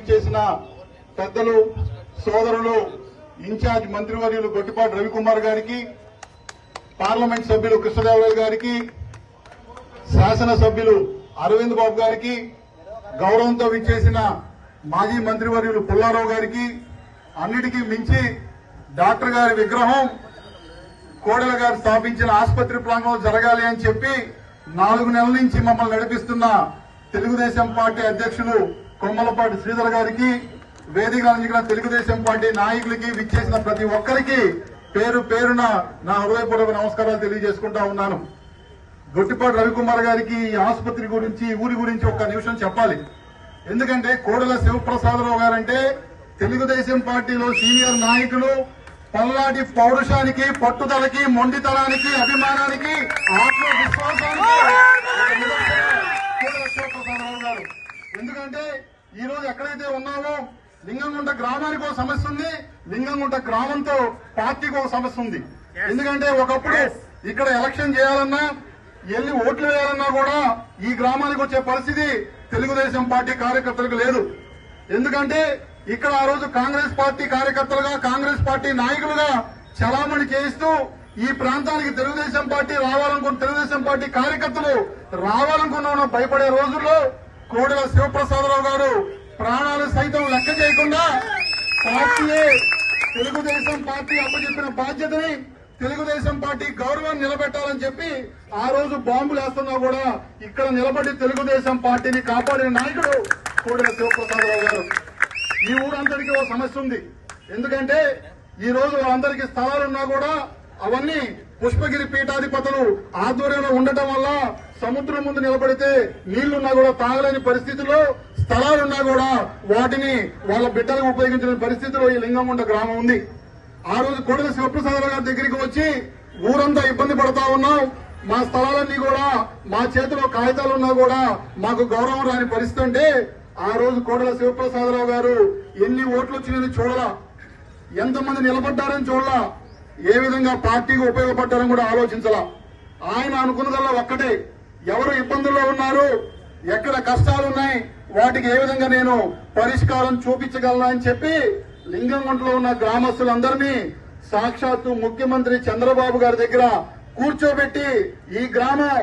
చేసిన పెద్దలు సోదరులు ఇన్ఛార్జ్ మంత్రివర్యులు గొట్టిపాటి రవికుమార్ గారికి, పార్లమెంట్ సభ్యులు కృష్ణదేవరాయలు గారికి, శాసనసభ్యులు అరవింద్ బాబు గారికి, గౌరవంతో విచ్చేసిన మాజీ మంత్రివర్యులు పుల్లారావు గారికి, అన్నిటికీ మించి డాక్టర్ గారి విగ్రహం కోడెల గారు స్థాపించిన ఆసుపత్రి ప్రాంగణంలో జరగాలి అని చెప్పి 4 నెలల నుంచి మమ్మల్ని నడిపిస్తున్న తెలుగుదేశం పార్టీ అధ్యక్షులు కొమ్మలపాటి శ్రీధర్ గారికి, వేదిక అందించిన తెలుగుదేశం పార్టీ నాయకులకి, విచ్చేసిన ప్రతి ఒక్కరికి పేరు పేరున నా హృదయపూర్వక నమస్కారాలు తెలియజేసుకుంటా ఉన్నాను. గొట్టిపాటి రవికుమార్ గారికి ఈ ఆసుపత్రి గురించి, ఊరి గురించి ఒక్క నిమిషం చెప్పాలి. ఎందుకంటే కోడెల శివప్రసాదరావు గారంటే తెలుగుదేశం పార్టీలో సీనియర్ నాయకులు, పల్లాటి పౌరుషానికి, పట్టుదలకి, మొండితనానికి, అభిమానానికి, ఆత్మవిశ్వాసానికి కోడెల శివప్రసాదరావు గారు. ఎందుకంటే ఈ రోజు ఎక్కడైతే ఉన్నామో లింగంగుంట గ్రామానికి ఒక సమస్య ఉంది, లింగంగుంట గ్రామంతో పార్టీకి ఒక సమస్య ఉంది. ఎందుకంటే ఒకప్పుడు ఇక్కడ ఎలక్షన్ చేయాలన్నా, వెళ్లి ఓట్లు వేయాలన్నా కూడా ఈ గ్రామానికి వచ్చే పరిస్థితి తెలుగుదేశం పార్టీ కార్యకర్తలకు లేదు. ఎందుకంటే ఇక్కడ ఆ రోజు కాంగ్రెస్ పార్టీ కార్యకర్తలుగా, కాంగ్రెస్ పార్టీ నాయకులుగా చలామణి చేయిస్తూ ఈ ప్రాంతానికి తెలుగుదేశం పార్టీ రావాలనుకున్న, తెలుగుదేశం పార్టీ కార్యకర్తలు రావాలనుకున్న భయపడే రోజుల్లో కోడెల శివప్రసాదరావు గారు ప్రాణాలు సైతం లెక్క చేయకుండా పార్టీయే, తెలుగుదేశం పార్టీ అప్పచెప్పిన బాధ్యతని, తెలుగుదేశం పార్టీ గౌరవాన్ని నిలబెట్టాలని చెప్పి ఆ రోజు బాంబులు వేస్తున్నా కూడా ఇక్కడ నిలబడి తెలుగుదేశం పార్టీని కాపాడిన నాయకుడు కోడెల శివప్రసాదరావు గారు. ఈ ఊరందరికీ ఒక సమస్య ఉంది. ఎందుకంటే ఈ రోజు వాళ్ళందరికీ స్థలాలున్నా కూడా అవన్నీ పుష్పగిరి పీఠాధిపతులు ఆధ్వర్యంలో ఉండటం వల్ల సముద్రం ముందు నిలబడితే నీళ్లున్నా కూడా తాగలేని పరిస్థితిలో, స్థలాలున్నా కూడా వాటిని వాళ్ళ బిడ్డలకు ఉపయోగించిన పరిస్థితిలో ఈ లింగంగుంట గ్రామం ఉంది. ఆ రోజు కోడెల శివప్రసాదరావు గారి దగ్గరికి వచ్చి ఊరంతా ఇబ్బంది పడతా ఉన్నాం, మా స్థలాలన్నీ కూడా మా చేతిలో కాగితాలున్నా కూడా మాకు గౌరవం రాని పరిస్థితి అంటే ఆ రోజు కోడెల శివప్రసాదరావు గారు ఎన్ని ఓట్లు వచ్చినాయని చూడలా, ఎంతమంది నిలబడ్డారని చూడలా, ఏ విధంగా పార్టీకి ఉపయోగపడ్డారని కూడా ఆలోచించాల. ఆయన అనుకున్నదల్లా ఒక్కటే, ఎవరు ఇబ్బందుల్లో ఉన్నారు, ఎక్కడ కష్టాలున్నాయి, వాటికి ఏ విధంగా నేను పరిష్కారం చూపించగలను అని చెప్పి లింగంగుంటలో ఉన్న గ్రామస్తులందరినీ సాక్షాత్తు ముఖ్యమంత్రి చంద్రబాబు గారి దగ్గర కూర్చోబెట్టి ఈ గ్రామం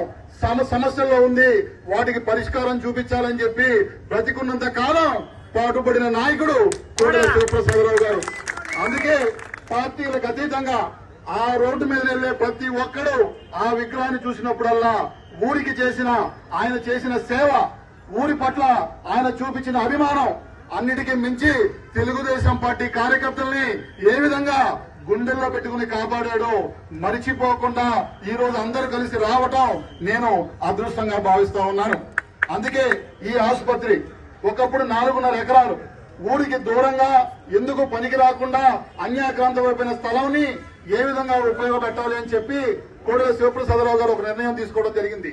సమస్యల్లో ఉంది, వాటికి పరిష్కారం చూపించాలని చెప్పి బ్రతికున్నంత కాలం పాటుపడిన నాయకుడు కోడెల శివప్రసాదరావు గారు. అందుకే పార్టీలకు అతీతంగా ఆ రోడ్డు మీద వెళ్లే ప్రతి ఒక్కడు ఆ విగ్రహాన్ని చూసినప్పుడల్లా ఊరికి ఆయన చేసిన సేవ, ఊరి పట్ల ఆయన చూపించిన అభిమానం, అన్నిటికీ మించి తెలుగుదేశం పార్టీ కార్యకర్తల్ని ఏ విధంగా గుండెల్లో పెట్టుకుని కాపాడాడో మరిచిపోకుండా ఈ రోజు అందరూ కలిసి రావటం నేను అదృష్టంగా భావిస్తా ఉన్నాను. అందుకే ఈ ఆసుపత్రి ఒకప్పుడు 4.5 ఎకరాలు ఊరికి దూరంగా ఎందుకు పనికి రాకుండా అన్యాక్రాంతమైపోయిన స్థలాన్ని ఏ విధంగా ఉపయోగపెట్టాలి అని చెప్పి కోడెల శివప్రసాదరావు గారు ఒక నిర్ణయం తీసుకోవడం జరిగింది.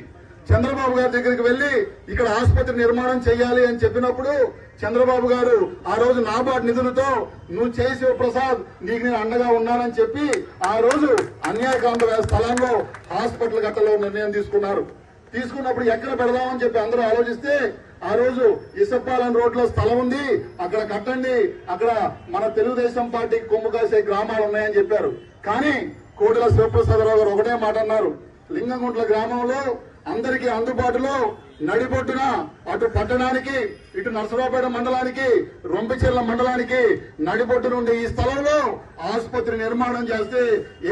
చంద్రబాబు గారి దగ్గరికి వెళ్లి ఇక్కడ ఆసుపత్రి నిర్మాణం చేయాలి అని చెప్పినప్పుడు చంద్రబాబు గారు ఆ రోజు నాబార్డ్ నిధులతో నువ్వు చేయి శివప్రసాద్, నీకు నేను అండగా ఉన్నానని చెప్పి ఆ రోజు అన్యాయకాంత స్థలంలో హాస్పిటల్ కట్టలో నిర్ణయం తీసుకున్నప్పుడు ఎక్కడ పెడదామని చెప్పి అందరూ ఆలోచిస్తే ఆ రోజు ఇసప్పాలెం రోడ్ లో స్థలం ఉంది, అక్కడ కట్టండి, అక్కడ మన తెలుగుదేశం పార్టీకి కొమ్ము కాసే గ్రామాలు ఉన్నాయని చెప్పారు. కానీ కోడెల శివప్రసాదరావు గారు ఒకటే మాట అన్నారు, లింగంగుంట్ల గ్రామంలో అందరికీ అందుబాటులో నడిబొట్టున అటు పట్టణానికి, ఇటు నర్సరావుపేట మండలానికి, రొంపిచెర్ల మండలానికి నడిబొట్టు నుండి ఈ స్థలంలో ఆసుపత్రి నిర్మాణం చేస్తే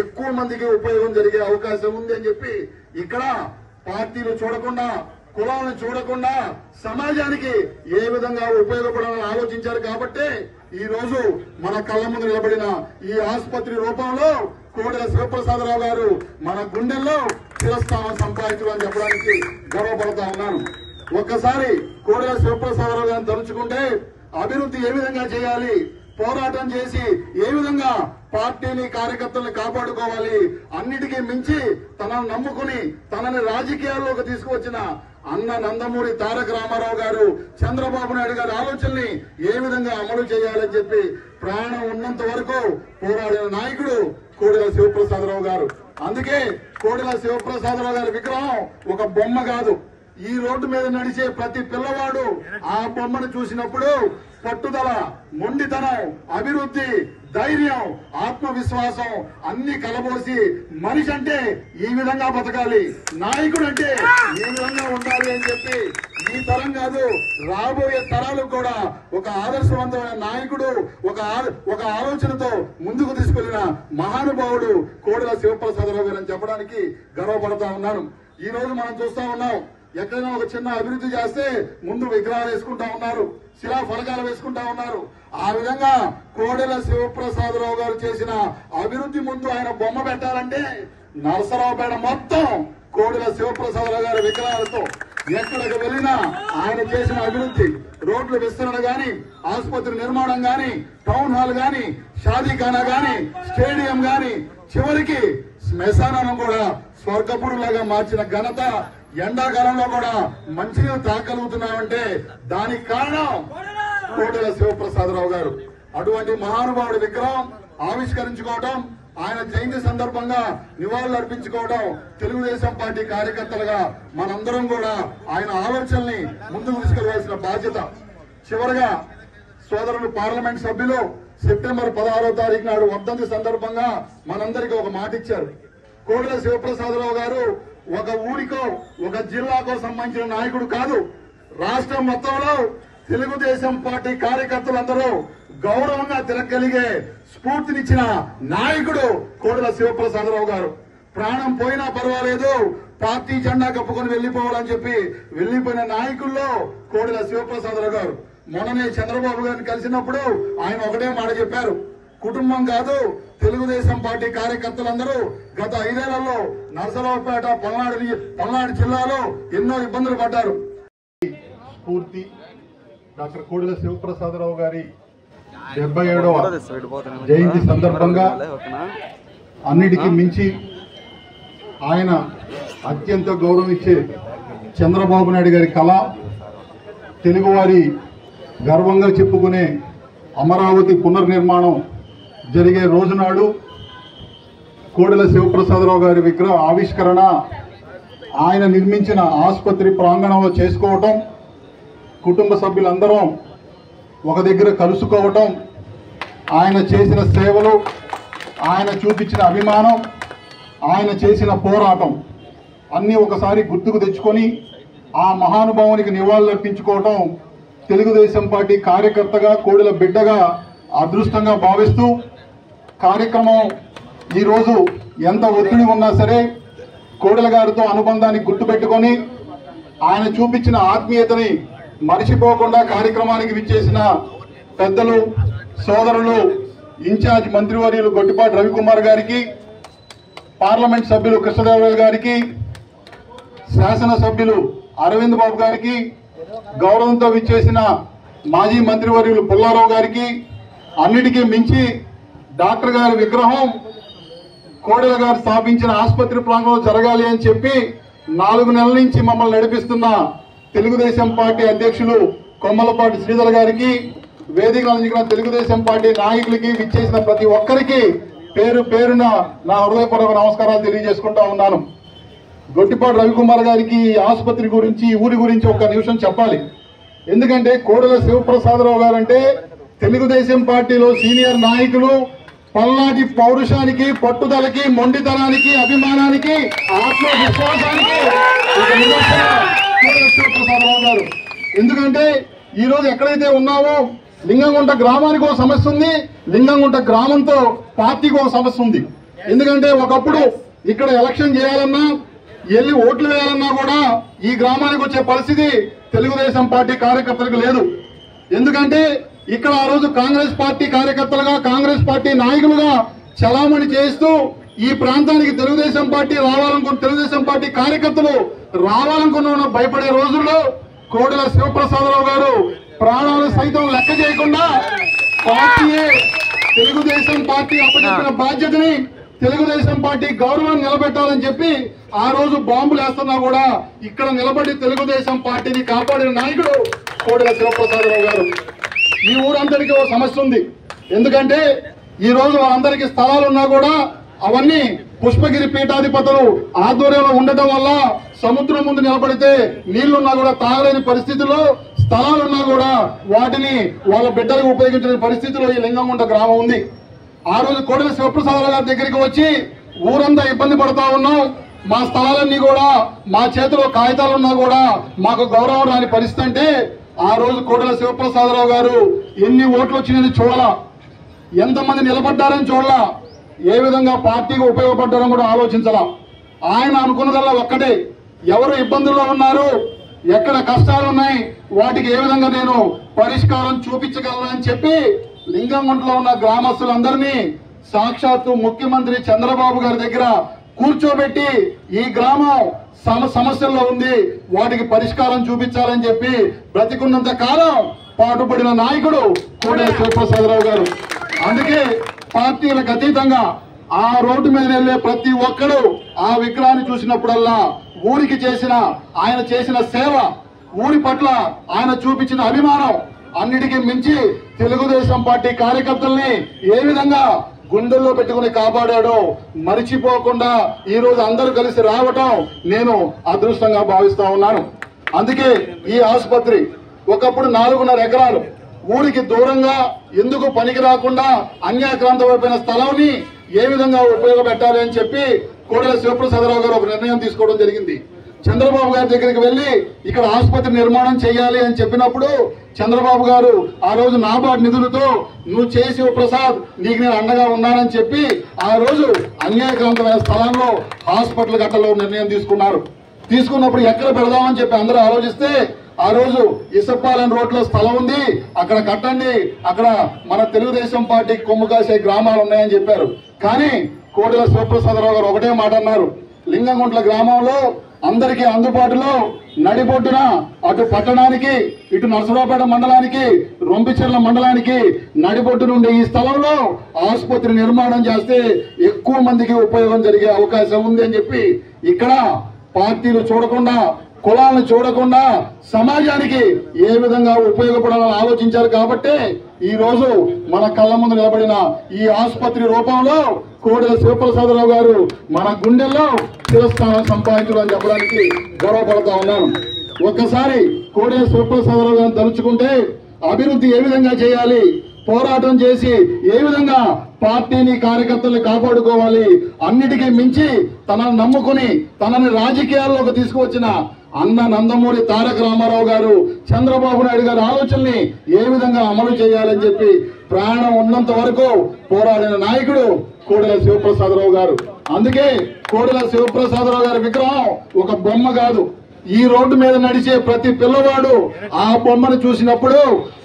ఎక్కువ మందికి ఉపయోగం జరిగే అవకాశం ఉంది అని చెప్పి ఇక్కడ పార్టీలు చూడకుండా, కులాలను చూడకుండా సమాజానికి ఏ విధంగా ఉపయోగపడాలని ఆలోచించారు. కాబట్టి ఈ రోజు మన కళ్ళ ముందు నిలబడిన ఈ ఆసుపత్రి రూపంలో కోడెల శివప్రసాదరావు గారు మన గుండెల్లో చిరస్థానం సంపాదించాలని చెప్పడానికి గర్వపడతా ఉన్నాను. ఒక్కసారి కోడెల శివప్రసాదరావు గారిని తలుచుకుంటే అభివృద్ధి ఏ విధంగా చేయాలి, పోరాటం చేసి ఏ విధంగా పార్టీని, కార్యకర్తల్ని కాపాడుకోవాలి, అన్నిటికీ మించి తనను నమ్ముకుని తనని రాజకీయాల్లోకి తీసుకువచ్చిన అన్న నందమూరి తారక రామారావు గారు, చంద్రబాబు నాయుడు గారి ఆలోచనల్ని ఏ విధంగా అమలు చేయాలని చెప్పి ప్రాణం ఉన్నంత వరకు పోరాడిన నాయకుడు కోడెల శివప్రసాదరావు గారు. అందుకే కోడెల శివప్రసాదరావు గారి విగ్రహం ఒక బొమ్మ కాదు, ఈ రోడ్డు మీద నడిచే ప్రతి పిల్లవాడు ఆ బొమ్మను చూసినప్పుడు పట్టుదల, మొండితనం, అభివృద్ధి, ధైర్యం, ఆత్మవిశ్వాసం అన్ని కలబోసి మనిషి అంటే ఈ విధంగా బతకాలి, నాయకుడు అంటే ఈ విధంగా ఉండాలి అని చెప్పి ఈ తరం కాదు రాబోయే తరాలకు కూడా ఒక ఆదర్శవంతమైన నాయకుడు, ఒక ఆలోచనతో ముందుకు తీసుకెళ్లిన మహానుభావుడు కోడెల శివప్రసాదరావు గారు అని చెప్పడానికి గర్వపడతా ఉన్నాను. ఈ రోజు మనం చూస్తా ఉన్నాం, ఎక్కడైనా ఒక చిన్న అభివృద్ధి చేస్తే ముందు విగ్రహాలు వేసుకుంటా ఉన్నారు, శిలా ఫలకాలు వేసుకుంటా ఉన్నారు. ఆ విధంగా కోడెల శివప్రసాదరావు గారు చేసిన అభివృద్ధి ముందు ఆయన బొమ్మ పెట్టాలంటే నరసరావుపేట మొత్తం కోడెల శివప్రసాదరావు గారి విగ్రహాలతో ఎక్కడికి వెళ్ళినా ఆయన చేసిన అభివృద్ధి, రోడ్ల విస్తరణ గాని, ఆసుపత్రి నిర్మాణం గాని, టౌన్ హాల్ గాని, షాదీఖానా గాని, స్టేడియం గాని, చివరికి శ్మశానం కూడా స్వర్గపురులాగా మార్చిన ఘనత, ఎండాకాలంలో కూడా మంచినీళ్ళు తాగలుగుతున్నామంటే దానికి కారణం కోడెల శివప్రసాదరావు గారు. అటువంటి మహానుభావుడి విగ్రహం ఆవిష్కరించుకోవడం, ఆయన జయంతి సందర్భంగా నివాళులు అర్పించుకోవడం తెలుగుదేశం పార్టీ కార్యకర్తలుగా మనందరం కూడా ఆయన ఆలోచనల్ని ముందుకు తీసుకెళ్లవలసిన బాధ్యత. చివరగా సోదరులు పార్లమెంట్ సభ్యులు సెప్టెంబర్ 16వ తారీఖు నాడు వర్ధంతి సందర్భంగా మనందరికీ ఒక మాట ఇచ్చారు. కోడెల శివప్రసాదరావు గారు ఒక ఊరికో ఒక జిల్లాకో సంబంధించిన నాయకుడు కాదు, రాష్ట్రం మొత్తంలో తెలుగుదేశం పార్టీ కార్యకర్తలందరూ గౌరవంగా తిరగలిగే స్ఫూర్తినిచ్చిన నాయకుడు కోడెల శివప్రసాదరావు గారు. ప్రాణం పోయినా పర్వాలేదు, పార్టీ జెండా కప్పుకొని వెళ్లిపోవాలని చెప్పి వెళ్లిపోయిన నాయకుల్లో కోడెల శివప్రసాదరావు గారు. మొన్ననే చంద్రబాబు గారిని కలిసినప్పుడు ఆయన ఒకటే మాట చెప్పారు, కుటుంబం కాదు తెలుగుదేశం పార్టీ కార్యకర్తలందరూ గత 5 ఏళ్లలో నరసరావుపేట, పల్నాడు జిల్లాలో ఎన్నో ఇబ్బందులు పడ్డారు. స్ఫూర్తి డాక్టర్ కోడెల శివప్రసాదరావు గారి 77వ జయంతి సందర్భంగా అన్నిటికీ మించి ఆయన అత్యంత గౌరవించే చంద్రబాబు నాయుడు గారి కళ, తెలుగువారి గర్వంగా చెప్పుకునే అమరావతి పునర్నిర్మాణం జరిగే రోజునాడు కోడెల శివప్రసాదరావు గారి విగ్రహ ఆవిష్కరణ ఆయన నిర్మించిన ఆసుపత్రి ప్రాంగణంలో చేసుకోవటం, కుటుంబ సభ్యులందరం ఒక దగ్గర కలుసుకోవటం, ఆయన చేసిన సేవలు, ఆయన చూపించిన అభిమానం, ఆయన చేసిన పోరాటం అన్నీ ఒకసారి గుర్తుకు తెచ్చుకొని ఆ మహానుభావునికి నివాళులు అర్పించుకోవటం తెలుగుదేశం పార్టీ కార్యకర్తగా, కోడెల బిడ్డగా అదృష్టంగా భావిస్తూ కార్యక్రమం ఈరోజు ఎంత ఒత్తిడి ఉన్నా సరే కోడెల గారితో అనుబంధాన్ని గుర్తుపెట్టుకొని ఆయన చూపించిన ఆత్మీయతని మరిచిపోకుండా కార్యక్రమానికి విచ్చేసిన పెద్దలు, సోదరులు, ఇన్ఛార్జ్ మంత్రివర్యులు గొట్టిపాటి రవికుమార్ గారికి, పార్లమెంట్ సభ్యులు కృష్ణదేవరాయలు గారికి, శాసనసభ్యులు అరవింద్ బాబు గారికి, గౌరవంతో విచ్చేసిన మాజీ మంత్రివర్యులు పుల్లారావు గారికి, అన్నిటికీ మించి డాక్టర్ గారి విగ్రహం కోడెల గారు స్థాపించిన ఆసుపత్రి ప్రాంగణంలో జరగాలి అని చెప్పి 4 నెలల నుంచి మమ్మల్ని నడిపిస్తున్న తెలుగుదేశం పార్టీ అధ్యక్షులు కొమ్మలపాటి శ్రీధర్ గారికి, వేదికలు అందించిన తెలుగుదేశం పార్టీ నాయకులకి, విచ్చేసిన ప్రతి ఒక్కరికి పేరు పేరున నా హృదయపూర్వక నమస్కారాలు తెలియజేసుకుంటా ఉన్నాను. గొట్టిపాటి రవికుమార్ గారికి ఆసుపత్రి గురించి, ఊరి గురించి ఒక్క నిమిషం చెప్పాలి. ఎందుకంటే కోడెల శివప్రసాదరావు గారు అంటే తెలుగుదేశం పార్టీలో సీనియర్ నాయకులు, పల్నాటి పౌరుషానికి, పట్టుదలకి, మొండితనానికి, అభిమానానికి, ఆత్మవిశ్వాసానికి ఒక నిదర్శన కోడెల శివప్రసాదరావు గారు. ఎందుకంటే ఈ రోజు ఎక్కడైతే ఉన్నామో లింగంగుంట గ్రామానికి ఒక సమస్య ఉంది, లింగంగుంట గ్రామంతో పార్టీకి ఒక సమస్య ఉంది. ఎందుకంటే ఒకప్పుడు ఇక్కడ ఎలక్షన్ చేయాలన్నా, వెళ్ళి ఓట్లు వేయాలన్నా కూడా ఈ గ్రామానికి వచ్చే పరిస్థితి తెలుగుదేశం పార్టీ కార్యకర్తలకు లేదు. ఎందుకంటే ఇక్కడ ఆ రోజు కాంగ్రెస్ పార్టీ కార్యకర్తలుగా, కాంగ్రెస్ పార్టీ నాయకులుగా చలామణి చేస్తూ ఈ ప్రాంతానికి తెలుగుదేశం పార్టీ తెలుగుదేశం పార్టీ కార్యకర్తలు రావాలనుకున్న భయపడే రోజుల్లో కోడెల శివప్రసాదరావు గారు ప్రాణాలు సైతం లెక్క చేయకుండా పార్టీయే తెలుగుదేశం పార్టీ అప్పచెప్పిన బాధ్యతని, తెలుగుదేశం పార్టీ గౌరవాన్ని నిలబెట్టాలని చెప్పి ఆ రోజు బాంబులు వేస్తున్నా కూడా ఇక్కడ నిలబడి తెలుగుదేశం పార్టీని కాపాడిన నాయకుడు కోడెల శివప్రసాదరావు గారు. ఈ ఊరందరికీ ఒక సమస్య ఉంది. ఎందుకంటే ఈ రోజు వాళ్ళందరికీ స్థలాలు ఉన్నా కూడా అవన్నీ పుష్పగిరి పీఠాధిపతులు ఆధ్వర్యంలో ఉండటం వల్ల సముద్రం ముందు నిలబడితే నీళ్లున్నా కూడా తాగలేని పరిస్థితుల్లో స్థలాలున్నా కూడా వాటిని వాళ్ళ బిడ్డలకు ఉపయోగించిన పరిస్థితిలో ఈ లింగంగుంట గ్రామం ఉంది. ఆ రోజు కోడెల శివప్రసాదరావు గారి దగ్గరికి వచ్చి ఊరంతా ఇబ్బంది పడతా ఉన్నాం, మా స్థలాలన్నీ కూడా మా చేతిలో కాగితాలున్నా కూడా మాకు గౌరవం రాని పరిస్థితి అంటే ఆ రోజు కోడెల శివప్రసాదరావు గారు ఎన్ని ఓట్లు వచ్చినాయని చూడాలా, ఎంతమంది నిలబడ్డారని చూడాలా, ఏ విధంగా పార్టీకి ఉపయోగపడ్డారని కూడా ఆలోచించాలా. ఆయన అనుకున్నదల్లా ఒక్కటే, ఎవరు ఇబ్బందుల్లో ఉన్నారు, ఎక్కడ కష్టాలు ఉన్నాయి, వాటికి ఏ విధంగా నేను పరిష్కారం చూపించగలను అని చెప్పి లింగంగుంటలో ఉన్న గ్రామస్తులందరినీ సాక్షాత్తు ముఖ్యమంత్రి చంద్రబాబు గారి దగ్గర కూర్చోబెట్టి ఈ గ్రామం సమస్యల్లో ఉంది, వాటికి పరిష్కారం చూపించాలని చెప్పి బ్రతికున్నంత కాలం పాటుపడిన నాయకుడు కోడెల శివప్రసాదరావు గారు. అందుకే పార్టీలకు అతీతంగా ఆ రోడ్డు మీద వెళ్లే ప్రతి ఒక్కడు ఆ విగ్రహాన్ని చూసినప్పుడల్లా ఊరికి ఆయన చేసిన సేవ, ఊరి పట్ల ఆయన చూపించిన అభిమానం అన్నిటికీ మించి తెలుగుదేశం పార్టీ కార్యకర్తల్ని ఏ విధంగా గుండెల్లో పెట్టుకుని కాపాడాడో మరిచిపోకుండా ఈ రోజు అందరూ కలిసి రావటం నేను అదృష్టంగా భావిస్తా ఉన్నాను. అందుకే ఈ ఆసుపత్రి ఒకప్పుడు 4.5 ఎకరాలు ఊరికి దూరంగా ఎందుకు పనికి రాకుండా అన్యాక్రాంతమైపోయిన స్థలాన్ని ఏ విధంగా ఉపయోగపెట్టాలి అని చెప్పి కోడెల శివప్రసాదరావు గారు ఒక నిర్ణయం తీసుకోవడం జరిగింది. చంద్రబాబు గారి దగ్గరికి వెళ్లి ఇక్కడ ఆసుపత్రి నిర్మాణం చేయాలి అని చెప్పినప్పుడు చంద్రబాబు గారు ఆ రోజు నాబార్డు నిధులతో నువ్వు చేసి ప్రసాద్ నీకు నేను అండగా ఉన్నానని చెప్పి ఆ రోజు అన్యాయక్రాంతమైన స్థలంలో హాస్పిటల్ కట్టలో నిర్ణయం తీసుకున్నప్పుడు ఎక్కడ పెడదామని చెప్పి అందరూ ఆలోచిస్తే ఆ రోజు ఇసప్పాలెం రోడ్లో స్థలం ఉంది, అక్కడ కట్టండి, అక్కడ మన తెలుగుదేశం పార్టీకి కొమ్ము కాసే గ్రామాలు ఉన్నాయని చెప్పారు. కానీ కోడెల శివప్రసాదరావు గారు ఒకటే మాట అన్నారు, లింగంగుంట్ల గ్రామంలో అందరికీ అందుబాటులో నడిబొడ్డున అటు పట్టణానికి ఇటు నరసరావుపేట మండలానికి రొంపిచెర్ల మండలానికి నడిబొడ్డు నుండి ఈ స్థలంలో ఆసుపత్రి నిర్మాణం చేస్తే ఎక్కువ మందికి ఉపయోగం జరిగే అవకాశం ఉంది అని చెప్పి ఇక్కడ పార్టీలు చూడకుండా కులాలను చూడకుండా సమాజానికి ఏ విధంగా ఉపయోగపడాలని ఆలోచించారు. కాబట్టి ఈ రోజు మన కళ్ళ ముందు నిలబడిన ఈ ఆసుపత్రి రూపంలో కోడెల శివప్రసాదరావు గారు మన గుండెల్లో చిరస్థానం సంపాదించడం చెప్పడానికి గర్వపడతా ఉన్నాను. ఒక్కసారి కోడెల శివప్రసాదరావు గారిని తలుచుకుంటే అభివృద్ధి ఏ విధంగా చేయాలి, పోరాటం చేసి ఏ విధంగా పార్టీని కార్యకర్తల్ని కాపాడుకోవాలి, అన్నిటికీ మించి తనను నమ్ముకుని తనని రాజకీయాల్లోకి తీసుకువచ్చిన అన్న నందమూరి తారక రామారావు గారు, చంద్రబాబు నాయుడు గారి ఆలోచనల్ని ఏ విధంగా అమలు చేయాలని చెప్పి ప్రాణం ఉన్నంత వరకు పోరాడిన నాయకుడు కోడెల శివప్రసాదరావు గారు. అందుకే కోడెల శివప్రసాదరావు గారి విగ్రహం ఒక బొమ్మ కాదు, ఈ రోడ్డు మీద నడిచే ప్రతి పిల్లవాడు ఆ బొమ్మను చూసినప్పుడు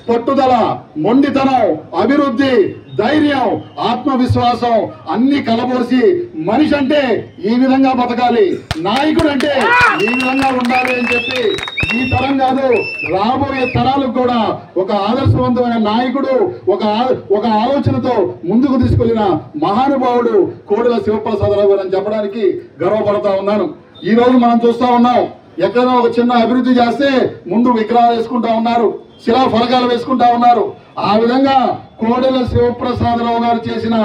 పట్టుదల, మొండితనం, అభివృద్ధి, ధైర్యం, ఆత్మవిశ్వాసం అన్ని కలబోసి మనిషి అంటే ఈ విధంగా బతకాలి, నాయకుడు అంటే ఈ విధంగా ఉండాలి అని చెప్పి ఈ తరం కాదు రాబోయే తరాలకు కూడా ఒక ఆదర్శవంతమైన నాయకుడు, ఒక ఆలోచనతో ముందుకు తీసుకెళ్లిన మహానుభావుడు కోడెల శివప్రసాదరావు గారు అని చెప్పడానికి గర్వపడతా ఉన్నాను. ఈ రోజు మనం చూస్తా ఉన్నాం, ఎక్కడైనా ఒక చిన్న అభివృద్ధి చేస్తే ముందు విగ్రహాలు వేసుకుంటా ఉన్నారు, శిలా ఫలకాలు వేసుకుంటా ఉన్నారు. ఆ విధంగా కోడెల శివప్రసాదరావు గారు చేసిన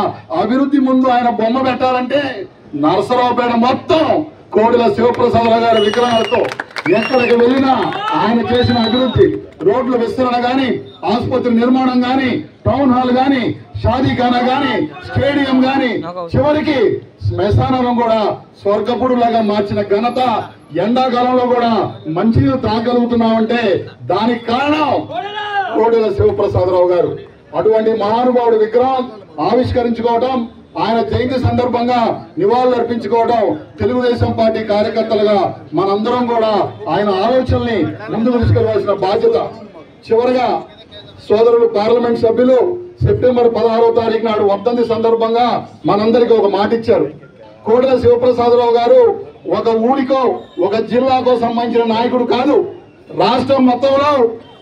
అభివృద్ధి ముందు ఆయన బొమ్మ పెట్టాలంటే నరసరావుపేట మొత్తం కోడెల శివప్రసాదరావు గారి విగ్రహాలతో ఎక్కడికి వెళ్ళినా ఆయన చేసిన అభివృద్ధి, రోడ్ల విస్తరణ గాని, ఆసుపత్రి నిర్మాణం గాని, టౌన్ హాల్ గాని, షాదీఖానా గాని, స్టేడియం గాని, చివరికి శ్మశానం కూడా స్వర్గపుడు లాగా మార్చిన ఘనత, ఎండాకాలంలో కూడా మంచినీళ్ళు తాగలుగుతున్నామంటే దానికి కారణం కోడెల శివప్రసాదరావు గారు. అటువంటి మహానుభావుడి విగ్రహం ఆవిష్కరించుకోవటం, ఆయన జయంతి సందర్భంగా నివాళులు అర్పించుకోవడం తెలుగుదేశం పార్టీ కార్యకర్తలుగా మనందరం కూడా ఆయన ఆలోచనల్ని ముందుకు తీసుకెళ్లవలసిన బాధ్యత. చివరిగా సోదరులు పార్లమెంట్ సభ్యులు సెప్టెంబర్ 16వ తారీఖు నాడు వర్ధంతి సందర్భంగా మనందరికీ ఒక మాట ఇచ్చారు. కోడెల శివప్రసాదరావు గారు ఒక ఊరికో ఒక జిల్లాకో సంబంధించిన నాయకుడు కాదు, రాష్ట్రం మొత్తంలో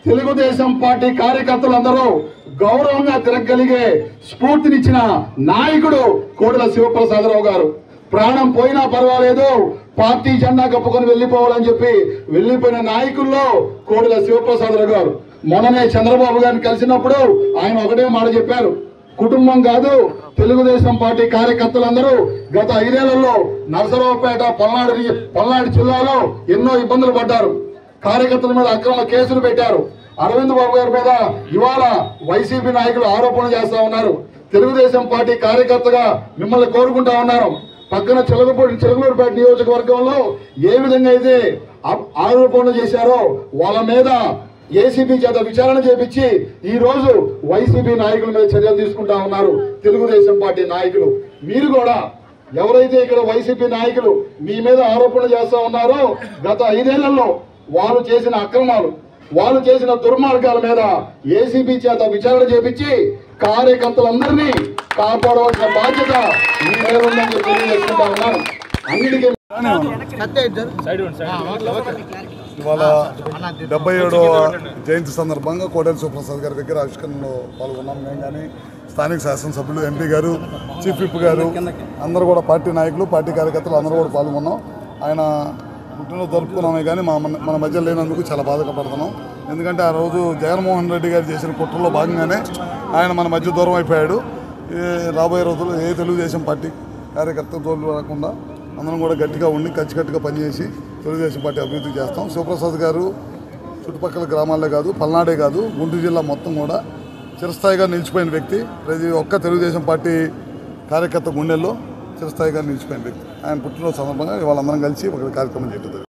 తెలుగుదేశం పార్టీ కార్యకర్తలందరూ గౌరవంగా తిరగలిగే స్ఫూర్తినిచ్చిన నాయకుడు కోడెల శివప్రసాదరావు గారు. ప్రాణం పోయినా పర్వాలేదు, పార్టీ జెండా కప్పుకొని వెళ్లిపోవాలని చెప్పి వెళ్లిపోయిన నాయకుల్లో కోడెల శివప్రసాదరావు గారు. మొన్ననే చంద్రబాబు గారిని కలిసినప్పుడు ఆయన ఒకటే మాట చెప్పారు, కుటుంబం కాదు తెలుగుదేశం పార్టీ కార్యకర్తలందరూ గత 5 ఏళ్లలో నరసరావుపేట, పల్నాడు జిల్లాలో ఎన్నో ఇబ్బందులు పడ్డారు, కార్యకర్తల మీద అక్రమ కేసులు పెట్టారు, అరవింద్ బాబు గారి మీద ఇవాళ వైసీపీ నాయకులు ఆరోపణలు చేస్తా ఉన్నారు. తెలుగుదేశం పార్టీ కార్యకర్తగా మిమ్మల్ని కోరుకుంటా ఉన్నారు. పక్కన చిలకలూరుపేట నియోజకవర్గంలో ఏ విధంగా అయితే ఆరోపణలు చేశారో వాళ్ళ మీద ఏసీబీ చేత విచారణ చేపించి ఈ రోజు వైసీపీ నాయకుల మీద చర్యలు తీసుకుంటా ఉన్నారు తెలుగుదేశం పార్టీ నాయకులు. మీరు కూడా ఎవరైతే ఇక్కడ వైసీపీ నాయకులు మీ మీద ఆరోపణలు చేస్తా ఉన్నారో గత 5 ఏళ్లలో వాళ్ళు చేసిన అక్రమాలు, వాళ్ళు చేసిన దుర్మార్గాల మీద ఏసీబీ చేత విచారణ చేపించి కార్యకర్తలందరినీ కాపాడవలసిన బాధ్యత మీ మీద ఉందని తెలియజేసుకుంటా ఉన్నాను. అన్నిటికీ ఇవాళ 77వ జయంతి సందర్భంగా కోడెల సుప్రసాద్ గారి దగ్గర ఆవిష్కరణలో పాల్గొన్నాం. మేము కానీ స్థానిక శాసనసభ్యులు, ఎంపీ గారు, చీఫ్ విప్ గారు, అందరూ కూడా పార్టీ నాయకులు, పార్టీ కార్యకర్తలు అందరూ కూడా పాల్గొన్నాం. ఆయన పుట్టినరోజు జరుపుకున్నామే కానీ మన మధ్య లేనందుకు చాలా బాధపడుతున్నాం. ఎందుకంటే ఆ రోజు జగన్మోహన్ రెడ్డి గారు చేసిన కుట్రలో భాగంగానే ఆయన మన మధ్య దూరం అయిపోయాడు. రాబోయే రోజుల్లో ఏ తెలుగుదేశం పార్టీ కార్యకర్త తోలు రాకుండా అందరం కూడా గట్టిగా ఉండి కలిసికట్టుగా పనిచేసి తెలుగుదేశం పార్టీ అభివృద్ధి చేస్తాం. శివప్రసాద్ గారు చుట్టుపక్కల గ్రామాలే కాదు, పల్నాడే కాదు, గుంటూరు జిల్లా మొత్తం కూడా చిరస్థాయిగా నిలిచిపోయిన వ్యక్తి. ప్రతి ఒక్క తెలుగుదేశం పార్టీ కార్యకర్త గుండెల్లో చిరస్థాయిగా నిలిచిపోయిన వ్యక్తి. ఆయన పుట్టినరోజు సందర్భంగా వాళ్ళందరం కలిసి ఒక కార్యక్రమం చేయడం.